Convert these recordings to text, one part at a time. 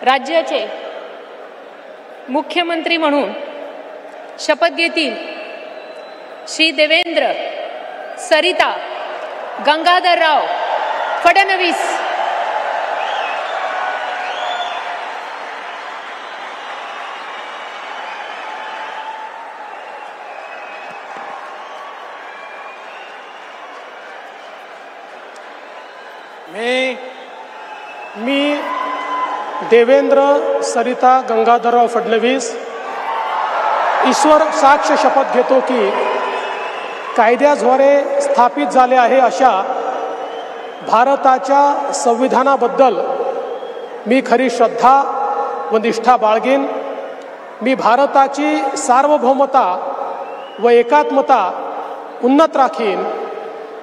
राज्याचे मुख्यमंत्री म्हणून शपथ घेतील श्री देवेंद्र सरिता गंगाधरराव फडणवीस। मी देवेंद्र सरिता गंगाधरराव फडणवीस ईश्वर साक्ष शपथ घेतो की कायद्याद्वारे स्थापित झाले आहे अशा भारताच्या संविधानाबद्दल मी खरी श्रद्धा व निष्ठा बाळगीन। मी भारताची सार्वभौमता व एकात्मता उन्नत राखीन।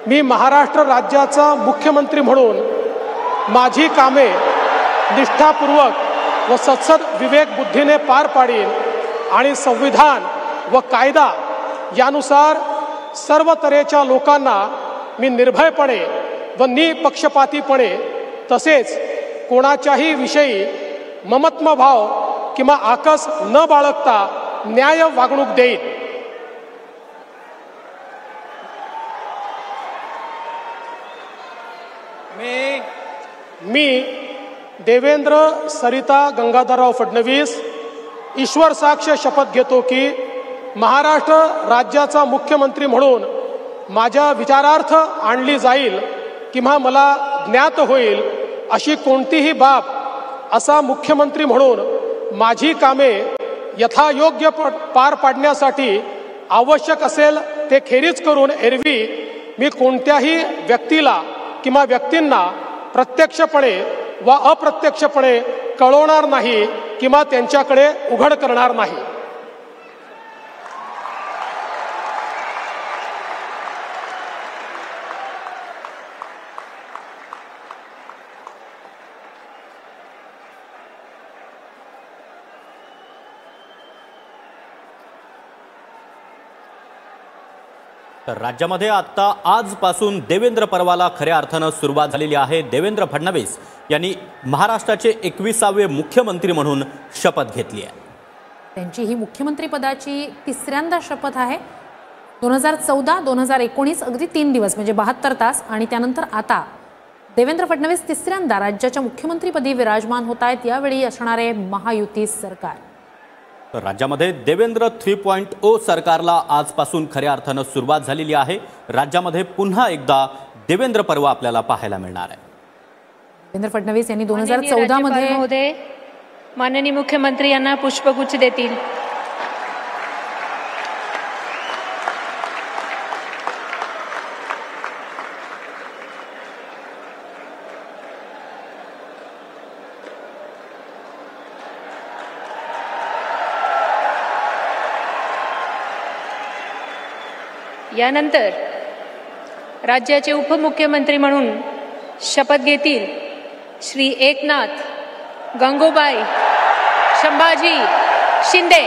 मी महाराष्ट्र राज्याचा मुख्यमंत्री म्हणून माझी कामे निष्ठापूर्वक व सत्सद विवेक बुद्धीने पार पाडीन आणि संविधान व कायदा यानुसार सर्व तऱ्हेच्या लोकांना मी निर्भयपणे व निपक्षपातीपणे तसेच कोणाच्याही विषयी ममत्वभाव किंवा आकस न बाळगता न्याय वागणूक देईन। मी देवेंद्र सरिता गंगाधरराव फडणवीस ईश्वर साक्ष शपथ घेतो की महाराष्ट्र राज्याचा मुख्यमंत्री म्हणून माझ्या विचारार्थ आणली जाईल किंवा मला ज्ञात होईल अशी कोणतीही बाब असा मुख्यमंत्री म्हणून माझी कामे यथायोग्य पार पाडण्यासाठी आवश्यक असेल ते खेरीज करून एरवी मी कोणत्याही व्यक्तीला किंवा व्यक्तींना प्रत्यक्षपणे व अप्रत्यक्षपणे कळवणार नाही किंवा त्यांच्याकडे उघड करणार नाही। तर राज्यामध्ये आता आजपासून देवेंद्र पर्वाला खऱ्या अर्थानं सुरुवात झालेली आहे। देवेंद्र फडणवीस यांनी महाराष्ट्राचे 21वे मुख्यमंत्री म्हणून शपथ घेतली आहे। त्यांची ही मुख्यमंत्री पदाची तिसऱ्यांदा शपथ आहे। 2014 2019 अगदी 3 दिवस म्हणजे 72 तास आणि त्यानंतर आता देवेंद्र फडणवीस तिसऱ्यांदा राज्याच्या मुख्यमंत्रीपदी विराजमान होत आहेत। यावेळी असणारे महायुती सरकार। तर राज्यामध्ये देवेंद्र 3.0 सरकारला आजपासून खऱ्या अर्थानं सुरुवात झालेली आहे। राज्यामध्ये पुन्हा एकदा देवेंद्र पर्व आपल्याला पाहायला मिळणार आहे। देवेंद्र फडणवीस यांनी 2014 मध्ये माननीय मुख्यमंत्री यांना पुष्पगुच्छ देतील। यानंतर राज्याचे उपमुख्यमंत्री म्हणून शपथ घेतील श्री एकनाथ गंगूबाई संभाजी शिंदे।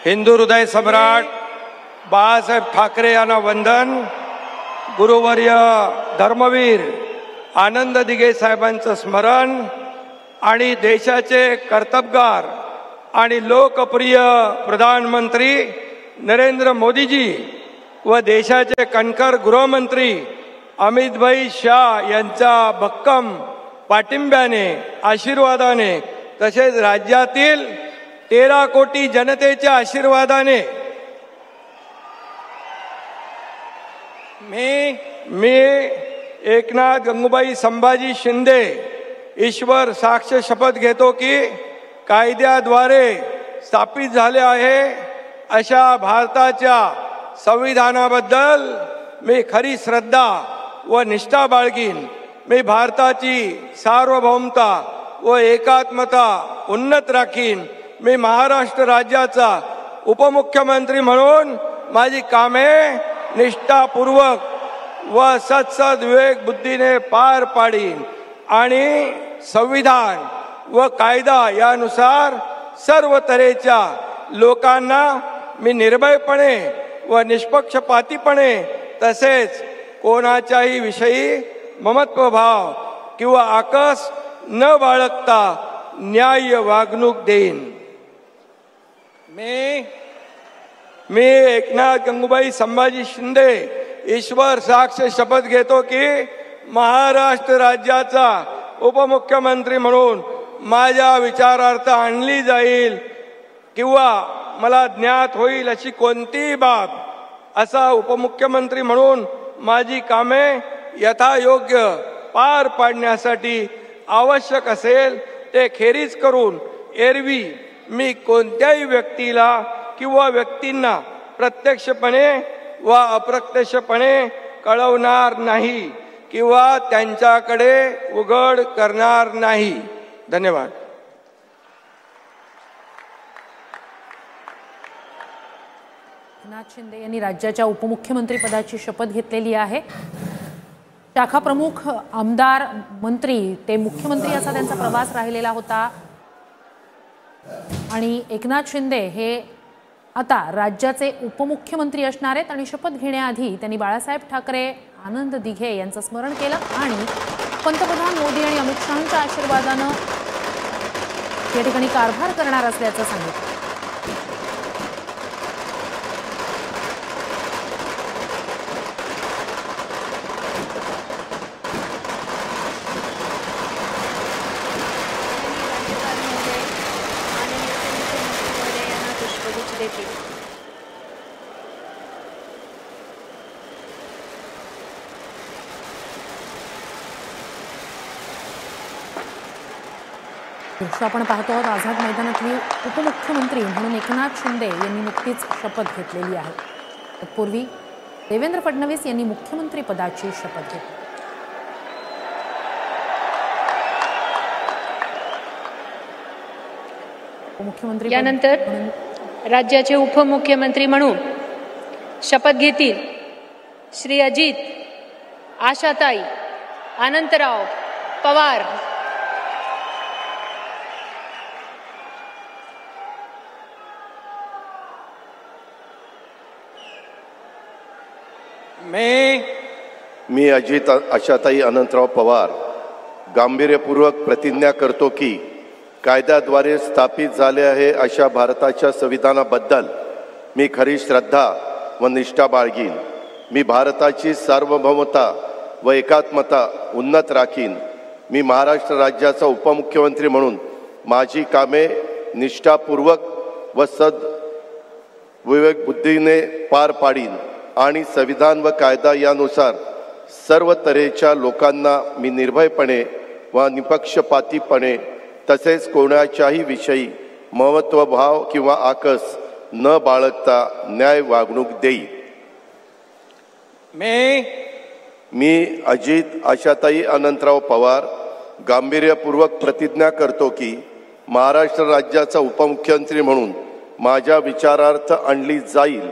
हिंदू हृदय सम्राट बाळासाहेब ठाकरे यांना वंदन। गुरुवर्य धर्मवीर आनंद दिघे साहेबांचं स्मरण आणि देशाचे कर्तबगार आणि लोकप्रिय प्रधानमंत्री नरेंद्र मोदीजी व देशाचे कणखर गृहमंत्री अमितभाई शाह यांच्या भक्कम पाठिंब्याने आशीर्वादाने तसेच राज्यातील 13 कोटी जनतेच्या आशीर्वादाने मी एकनाथ गंगूबाई संभाजी शिंदे ईश्वर साक्ष शपथ घेतो की कायद्याद्वारे स्थापित झाले आहे अशा भारताच्या संविधानाबद्दल मी खरी श्रद्धा व निष्ठा बाळगीन। मी भारताची सार्वभौमता व एकात्मता उन्नत राखीन। मी महाराष्ट्र राज्याचा उपमुख्यमंत्री म्हणून माझी कामे निष्ठापूर्वक व सत्सद विवेक बुद्धीने पार पाडीन आणि संविधान व कायदा यानुसार सर्व तऱ्हेच्या लोकांना मी निर्भयपणे व निष्पक्षपातीपणे तसेच कोणाच्याही विषयी ममत्वभाव किंवा आकस न बाळगता न्याय्य वागणूक देईन। मी एकनाथ गंगूबाई संभाजी शिंदे ईश्वर साक्ष शपथ घेतो की महाराष्ट्र राज्याचा उपमुख्यमंत्री म्हणून माझ्या विचारार्थ आणली जाईल किंवा मला ज्ञात होईल अशी कोणतीही बाब असा उपमुख्यमंत्री म्हणून माझी कामे यथायोग्य पार पाडण्यासाठी आवश्यक असेल ते खेरीज करून एरवी मी कोणत्याही व्यक्तीला किंवा व्यक्तींना प्रत्यक्षपणे व अप्रत्यक्षपणे कळवणार नाही किंवा त्यांच्याकडे उघड करणार नाही। धन्यवाद। एकनाथ शिंदे यांनी राज्याच्या उपमुख्यमंत्री पदाची शपथ घेतलेली आहे। शाखा प्रमुख, आमदार, मंत्री ते मुख्यमंत्री असा त्यांचा प्रवास राहिलेला होता आणि एकनाथ शिंदे हे आता राज्याचे उपमुख्यमंत्री असणार आहेत आणि शपथ घेण्याआधी त्यांनी बाळासाहेब ठाकरे, आनंद दिघे यांचं स्मरण केलं आणि पंतप्रधान मोदी आणि अमित शहांच्या आशीर्वादानं या ठिकाणी कारभार करणार असल्याचं सांगितलं। दृश्य आपण पाहतो आहोत आझाद मैदानातली उपमुख्यमंत्री म्हणून एकनाथ शिंदे यांनी नुकतीच शपथ घेतलेली आहे। तत्पूर्वी देवेंद्र फडणवीस यांनी मुख्यमंत्री पदाची शपथ घेतली। उपमुख्यमंत्री यानंतर राज्याचे उपमुख्यमंत्री म्हणून शपथ घेतील श्री अजित, आशाताई, अनंतराव पवार। मी अजित, आशाताई, अनंतराव पवार गांभीर्यपूर्वक प्रतिज्ञा करतो की कायद्याद्वारे स्थापित झाले आहे अशा भारताच्या संविधानाबद्दल मी खरी श्रद्धा व निष्ठा बाळगीन। मी भारताची सार्वभौमता व एकात्मता उन्नत राखीन। मी महाराष्ट्र राज्याचा उपमुख्यमंत्री म्हणून माझी कामे निष्ठापूर्वक व विवेक बुद्धीने पार पाडीन आणि संविधान व कायदा यानुसार सर्व तऱ्हेच्या लोकांना मी निर्भयपणे व निपक्षपातीपणे तसेच कोणाच्याही विषयी महत्वभाव किंवा आकस न बाळगता न्याय वागणूक देईन। मी अजित, आशाताई, अनंतराव पवार गांभीर्यपूर्वक प्रतिज्ञा करतो की महाराष्ट्र राज्याचा उपमुख्यमंत्री म्हणून माझ्या विचारार्थ आणली जाईल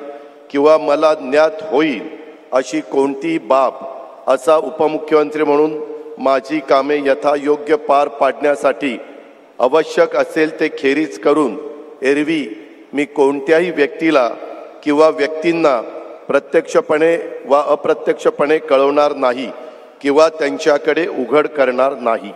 किंवा मला ज्ञात होईल अशी कोणतीही बाब असा उपमुख्यमंत्री म्हणून माझी कामे यथायोग्य पार पाडण्यासाठी आवश्यक असेल ते खेरीज करून एरवी मी कोणत्याही व्यक्तीला किंवा व्यक्तींना प्रत्यक्षपणे व अप्रत्यक्षपणे कळवणार नाही किंवा त्यांच्याकडे उघड करणार नाही।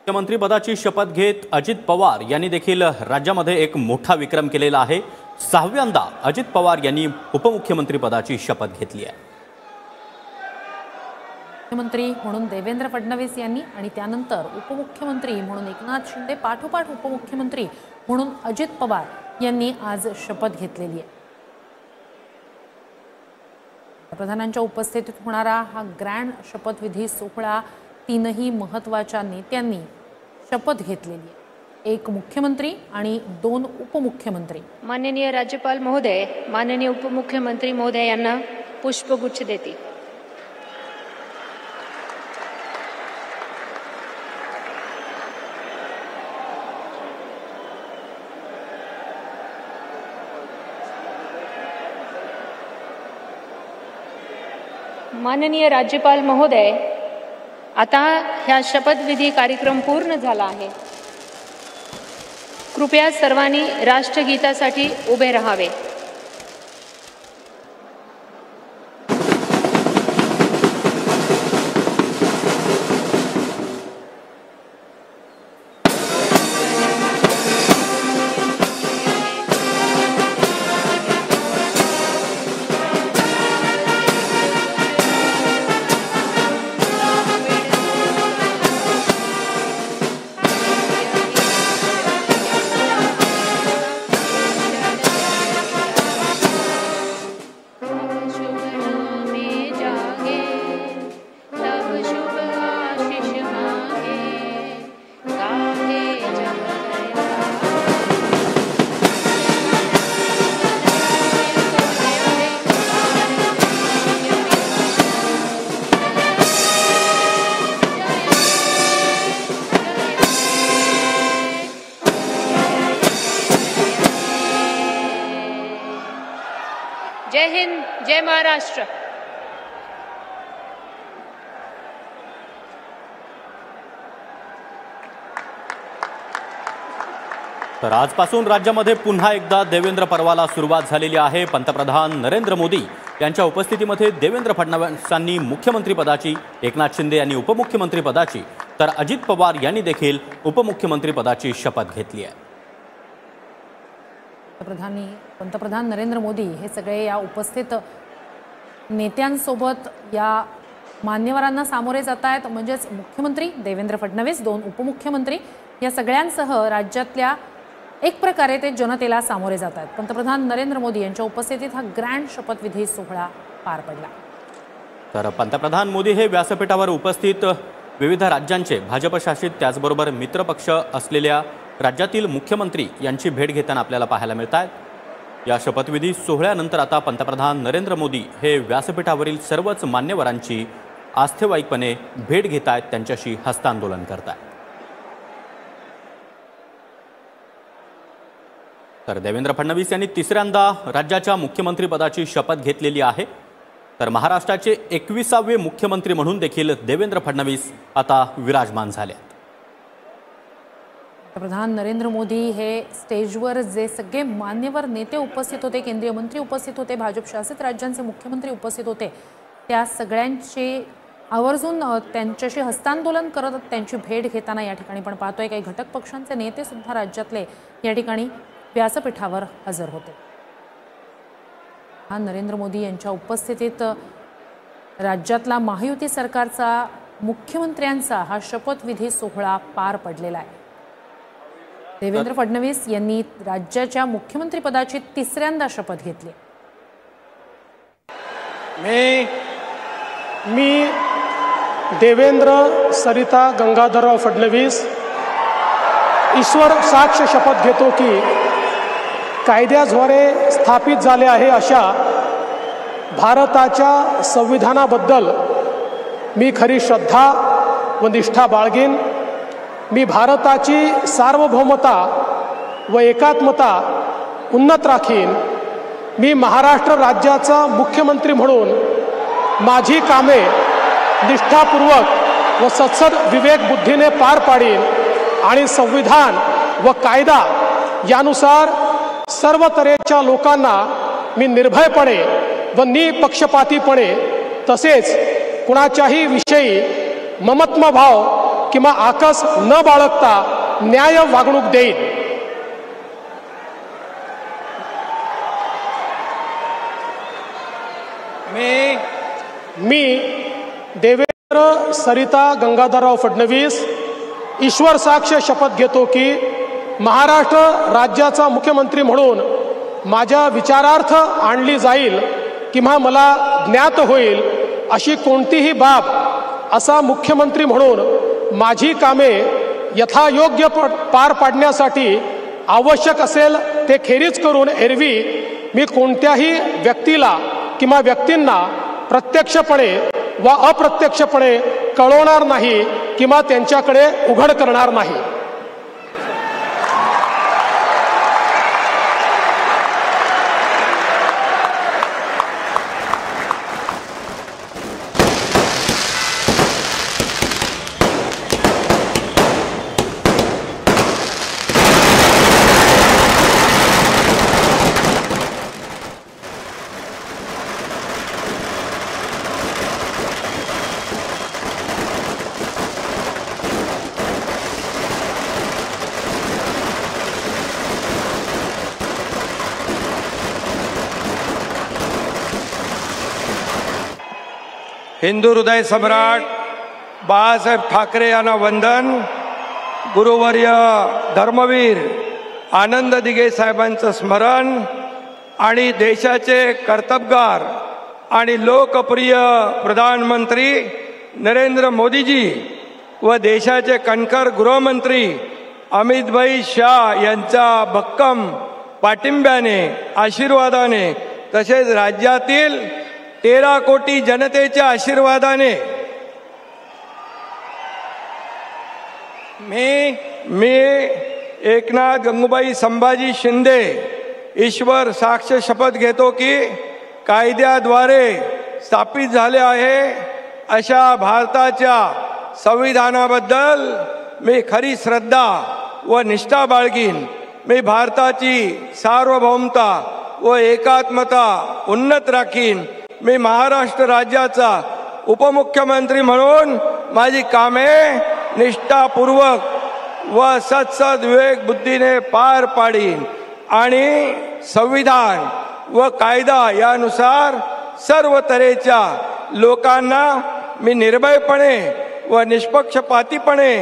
मुख्यमंत्री पदाची शपथ घेत अजित पवार यांनी देखील राज्यामध्ये एक मोठा विक्रम केलेला आहे। 6व्यांदा अजित पवार यांनी उपमुख्यमंत्री पदाची शपथ घेतली आहे। मुख्यमंत्री म्हणून देवेंद्र फडणवीस यांनी आणि त्यानंतर उपमुख्यमंत्री म्हणून एकनाथ शिंदे, पाठोपाठ उपमुख्यमंत्री म्हणून अजित पवार यांनी आज शपथ घेतलेली आहे। प्रधानांच्या उपस्थितीत होणारा हा ग्रँड शपथविधी सोहळा तीनही महत्त्वाच्या नेत्यांनी शपथ घेतलेली आहे। एक मुख्यमंत्री आणि 2 उपमुख्यमंत्री। माननीय राज्यपाल महोदय, माननीय उपमुख्यमंत्री महोदय यांना पुष्पगुच्छ देतील। माननीय राज्यपाल महोदय, आता ह्या शपथविधी कार्यक्रम पूर्ण झाला आहे. कृपया सर्वांनी राष्ट्रगीतासाठी उभे राहावे. जय हिंद, जय महाराष्ट्र. तर आजपासून राज्यामध्ये पुन्हा एकदा देवेंद्र पर्वाला सुरुवात झालेली आहे. पंतप्रधान नरेंद्र मोदी यांच्या उपस्थितीमध्ये देवेंद्र फडणवीसांनी मुख्यमंत्रीपदाची, एकनाथ शिंदे यांनी उपमुख्यमंत्रीपदाची, तर अजित पवार यांनी देखील उपमुख्यमंत्रीपदाची शपथ घेतली आहे. पंतप्रधान नरेंद्र मोदी हे सगळे या उपस्थित नेत्यांसोबत या मान्यवरांना सामोरे जात आहेत. म्हणजेच मुख्यमंत्री देवेंद्र फडणवीस, 2 उपमुख्यमंत्री या सगळ्यांसह राज्यातल्या एक प्रकारे ते जनतेला सामोरे जात आहेत. पंतप्रधान नरेंद्र मोदी यांच्या उपस्थितीत हा ग्रँड शपथविधी सोहळा पार पडला. तर पंतप्रधान मोदी हे व्यासपीठावर उपस्थित विविध राज्यांचे, भाजपशासित त्याचबरोबर मित्रपक्ष असलेल्या राज्यातील मुख्यमंत्री यांची भेट घेताना आपल्याला पाहायला मिळत आहेत. या शपथविधी सोहळ्यानंतर आता पंतप्रधान नरेंद्र मोदी हे व्यासपीठावरील सर्वच मान्यवरांची आस्थेवाईकपणे भेट घेत आहेत, त्यांच्याशी हस्तांदोलन करत आहेत. तर देवेंद्र फडणवीस यांनी तिसऱ्यांदा राज्याच्या मुख्यमंत्रीपदाची शपथ घेतलेली आहे. तर महाराष्ट्राचे 21वे मुख्यमंत्री म्हणून देखील देवेंद्र फडणवीस आता विराजमान झाले आहेत. पंतप्रधान नरेंद्र मोदी हे स्टेजवर जे सगळे मान्यवर नेते उपस्थित होते, केंद्रीय मंत्री उपस्थित होते, भाजप शासित राज्यांचे मुख्यमंत्री उपस्थित होते, त्या सगळ्यांचे आवर्जून त्यांच्याशी हस्तांदोलन करत त्यांची भेट घेताना या ठिकाणी पण पाहतोय. काही घटक पक्षांचे नेते सुद्धा राज्यातले या ठिकाणी व्यासपीठावर हजर होते. नरेंद्र मोदी यांच्या उपस्थितीत राज्यातला महायुती सरकारचा मुख्यमंत्र्यांचा हा शपथविधी सोहळा पार पडलेला आहे. देवेंद्र फडणवीस यांनी राज्याच्या मुख्यमंत्रीपदाची तिसऱ्यांदा शपथ घेतली. मी देवेंद्र सरिता गंगाधरराव फडणवीस ईश्वर साक्ष शपथ घेतो की कायद्याद्वारे स्थापित झाले आहे अशा भारताच्या संविधानाबद्दल मी खरी श्रद्धा व निष्ठा बाळगीन. मी भारताची सार्वभौमता व एकात्मता उन्नत राखीन. मी महाराष्ट्र राज्याचा मुख्यमंत्री म्हणून माझी कामे निष्ठापूर्वक व सत्सद विवेक बुद्धीने पार पाडीन आणि संविधान व कायदा यानुसार सर्व तऱ्हेच्या लोकांना मी निर्भयपणे व निपक्षपातीपणे तसेच कुणाच्याही विषयी ममत्वभाव किंवा आकस न बाळगता न्याय वागणूक देईन. मी देवेंद्र सरिता गंगाधरराव फडणवीस ईश्वर साक्ष शपथ घेतो की महाराष्ट्र राज्याचा मुख्यमंत्री म्हणून माझ्या विचारार्थ आणली जाईल किंवा मला ज्ञात होईल अशी कोणतीही बाब असा मुख्यमंत्री म्हणून माझी कामे यथायोग्य पार पाडण्यासाठी आवश्यक असेल ते खेरीज करून एरवी मी कोणत्याही व्यक्तीला किंवा व्यक्तींना प्रत्यक्षपणे व अप्रत्यक्षपणे कळवणार नाही किंवा त्यांच्याकडे उघड करणार नाही. हिंदू हृदय सम्राट बाळासाहेब ठाकरे यांना वंदन. गुरुवर्य धर्मवीर आनंद दिघे साहेबांचं स्मरण आणि देशाचे कर्तबगार आणि लोकप्रिय प्रधानमंत्री नरेंद्र मोदीजी व देशाचे कणखर गृहमंत्री अमितभाई शाह यांच्या भक्कम पाठिंब्याने आशीर्वादाने तसेच राज्यातील 13 कोटी जनतेच्या आशीर्वादाने मी एकनाथ गंगूबाई संभाजी शिंदे ईश्वर साक्ष शपथ घेतो की कायद्याद्वारे स्थापित झाले आहे अशा भारताच्या संविधानाबद्दल मी खरी श्रद्धा व निष्ठा बाळगीन. मी भारताची सार्वभौमता व एकात्मता उन्नत राखीन. मी महाराष्ट्र राज्याचा उपमुख्यमंत्री म्हणून माझी कामे निष्ठापूर्वक व सत्सद विवेक बुद्धीने पार पाडीन आणि संविधान व कायदा यानुसार सर्व तऱ्हेच्या लोकांना मी निर्भयपणे व निष्पक्षपातीपणे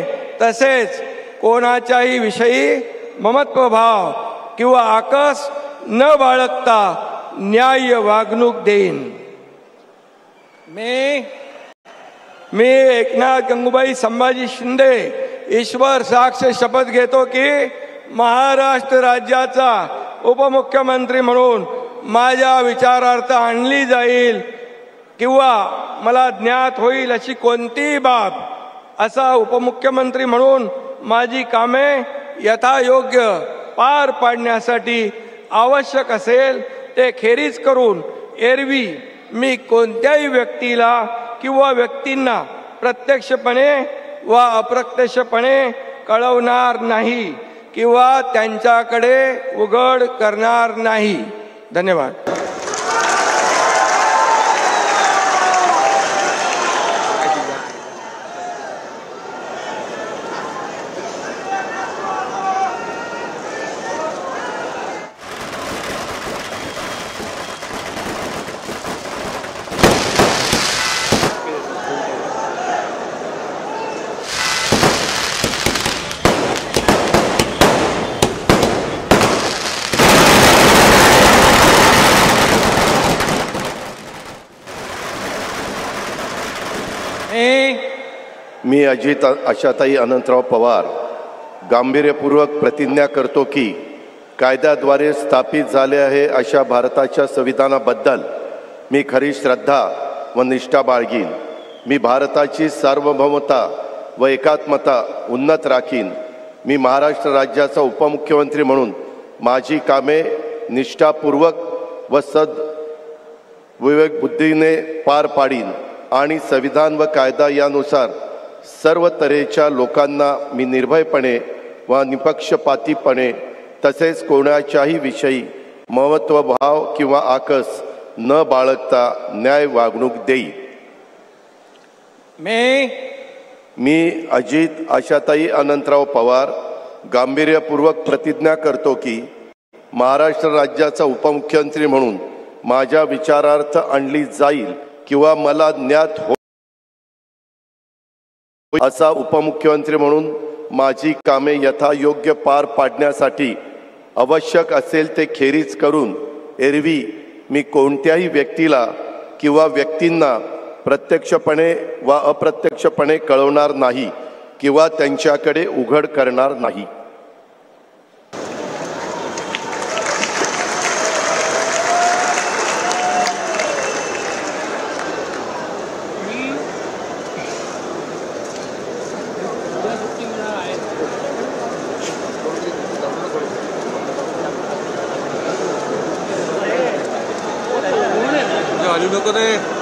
तसेच कोणाच्याही विषयी ममत्वभाव किंवा आकस न बाळगता न्याय्य वागणूक देईन. मी एकनाथ गंगूबाई संभाजी शिंदे ईश्वर साक्ष शपथ घेतो की महाराष्ट्र राज्याचा उपमुख्यमंत्री म्हणून माझ्या विचारार्थ आणली जाईल किंवा मला ज्ञात होईल अशी कोणतीही बाब असा उपमुख्यमंत्री म्हणून माझी कामे यथायोग्य पार पाडण्यासाठी आवश्यक असेल ते खेरीज करून एरवी मी कोणत्याही व्यक्तीला किंवा व्यक्तींना प्रत्यक्षपणे व अप्रत्यक्षपणे कळवणार नाही किंवा त्यांच्याकडे उघड करणार नाही. धन्यवाद. मी अजित आशाताई अनंतराव पवार गांभीर्यपूर्वक प्रतिज्ञा करतो की कायद्याद्वारे स्थापित झाले आहे अशा भारताच्या संविधानाबद्दल मी खरी श्रद्धा व निष्ठा बाळगीन. मी भारताची सार्वभौमता व एकात्मता उन्नत राखीन. मी महाराष्ट्र राज्याचा उपमुख्यमंत्री म्हणून माझी कामे निष्ठापूर्वक व विवेक बुद्धीने पार पाडीन आणि संविधान व कायदा यानुसार सर्व तऱ्हेच्या लोकांना मी निर्भयपणे व निपक्षपातीपणे तसेच कोणाच्याही विषयी ममत्वभाव किंवा आकस न बाळगता न्याय वागणूक देईन. मी अजित आशाताई अनंतराव पवार गांभीर्यपूर्वक प्रतिज्ञा करतो की महाराष्ट्र राज्याचा उपमुख्यमंत्री म्हणून माझ्या विचारार्थ आणली जाईल किंवा मला ज्ञात हो असा उपमुख्यमंत्री म्हणून माझी कामे यथायोग्य पार पाडण्यासाठी आवश्यक असेल ते खेरीज करून एरवी मी कोणत्याही व्यक्तीला किंवा व्यक्तींना प्रत्यक्षपणे व अप्रत्यक्षपणे कळवणार नाही किंवा त्यांच्याकडे उघड करणार नाही. नको ते